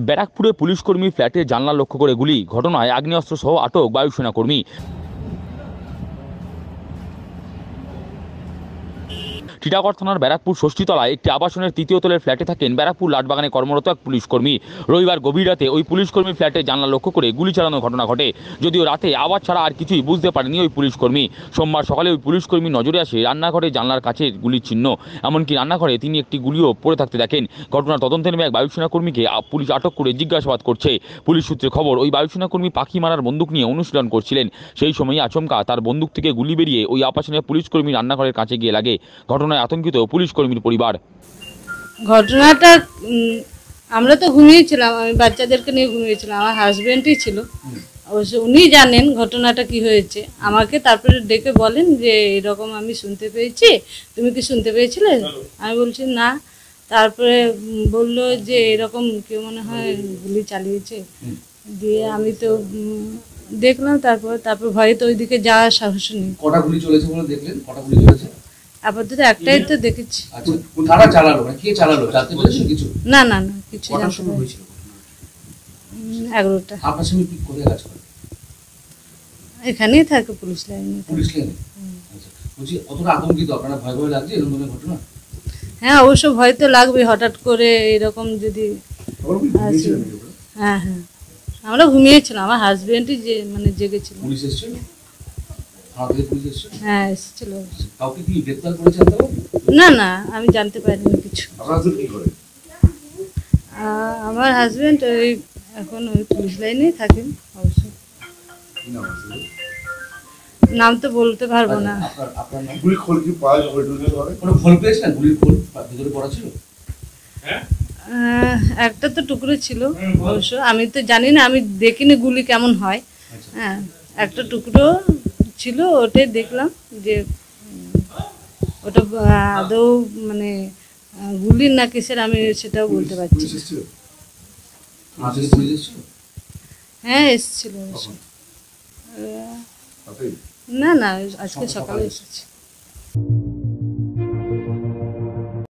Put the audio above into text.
ব্যারাকপুরে পুলিশকর্মী ফ্ল্যাটে জানলা লক্ষ্য করে গুলি, ঘটনায় আগ্নেয়াস্ত্র সহ আটক বায়ুসেনা কর্মী। টিটাগড় থানার ব্যারাকপুর ষষ্ঠীতলায় একটি আবাসনের তৃতীয় তলের ফ্ল্যাটে থাকেন ব্যারাকপুর লাটবাগানে কর্মরত এক পুলিশকর্মী। রবিবার গভীর রাতে ওই পুলিশকর্মী ফ্ল্যাটে জানলা লক্ষ্য করে গুলি চালানোর ঘটনা ঘটে। যদিও রাতে আওয়াজ ছাড়া আর কিছুই বুঝতে পারেনি ওই পুলিশকর্মী। সোমবার সকালে ওই পুলিশকর্মী নজরে আসে রান্নাঘরে জানলার কাছে গুলির চিহ্ন। এমনকি রান্নাঘরে তিনি একটি গুলিও পড়ে থাকতে দেখেন। ঘটনার তদন্তে নেমে এক বায়ুসেনা কর্মীকে পুলিশ আটক করে জিজ্ঞাসাবাদ করছে। পুলিশ সূত্রে খবর, ওই বায়ুসেনা কর্মী পাখি মারার বন্দুক নিয়ে অনুশীলন করছিলেন। সেই সময় আচমকা তার বন্দুক থেকে গুলি বেরিয়ে ওই আবাসনের পুলিশকর্মী রান্নাঘরের কাছে গিয়ে লাগে। ঘটনায় আতঙ্কিত পুলিশকর্মীর পরিবার। ঘটনাটা আমরা তো ঘুমিয়েছিলাম, আমি বাচ্চাদেরকে নিয়ে ঘুমিয়েছিলাম, আমার হাজবেন্ডই ছিল, অবশ্য উনি জানেন ঘটনাটা কি হয়েছে। আমাকে তারপরে ডেকে বলেন যে এরকম আমি শুনতে পেয়েছি, তুমি কি শুনতে পেয়েছিলে? আমি বলছি না। তারপরে বলল যে এরকম কেউ মনে হয় গুলি চালিয়েছে। দিয়ে আমি তো দেখলাম, তারপর ভয়ে তো ওইদিকে যাওয়ার সাহস নেই। কটা গুলি চলেছে বলে দেখলেন? কটা গুলি চলেছে? আপাতত একটাই তো দেখেছি। আচ্ছা, কারা চালালো না কে চালালো জানতে পেরেছেন কিছু? না না না, কিছু কটার জানতে সময় পারিনি। হয়েছিল? 11টা। আপনার স্বামী কি কোথায় কাজ করে? এখানেই থাকে, পুলিশ লাইনে। পুলিশ লাইনে। আচ্ছা, বলছি অতটা আতঙ্কিত আপনারা, ভয় ভয় লাগছে এরকম ধরনের ঘটনা? হ্যাঁ, অবশ্য ভয় তো লাগবে, হঠাৎ করে এরকম যদি আসে। হ্যাঁ হ্যাঁ, আমরা ঘুমিয়েছিলাম, আমার হাজবেন্ডই যে মানে জেগেছিল। পুলিশ এসেছিল? থানা থেকে পুলিশ এসেছিল? হ্যাঁ এসেছিল। কাউকে কি গ্রেফতার করেছেন তাও? না না, আমি জানতে পারিনি কিছু। আপনাদের কি করে? আমার হাজবেন্ড ওই এখন ওই পুলিশ লাইনেই থাকেন অবশ্য। নাম তো বলতে পারবো না। আপনার নাম? গুলি খোল কি পাওয়া যাবে? কোনো খোল পেয়েছিলেন? গুলির খোল ভিতরে পড়া ছিল? একটা তো টুকরো ছিল অবশ্য, আমি তো জানি না, আমি দেখিনি গুলি কেমন হয়। হ্যাঁ, একটা টুকরো ছিল, ওটাই দেখলাম যে ওটা আদৌ মানে গুলির না কিসের, আমি সেটাও বলতে পারছি না। থানা থেকে পুলিশ এসেছিল? হ্যাঁ এসেছিল অবশ্য। না না, আজকে সকালে এসেছে।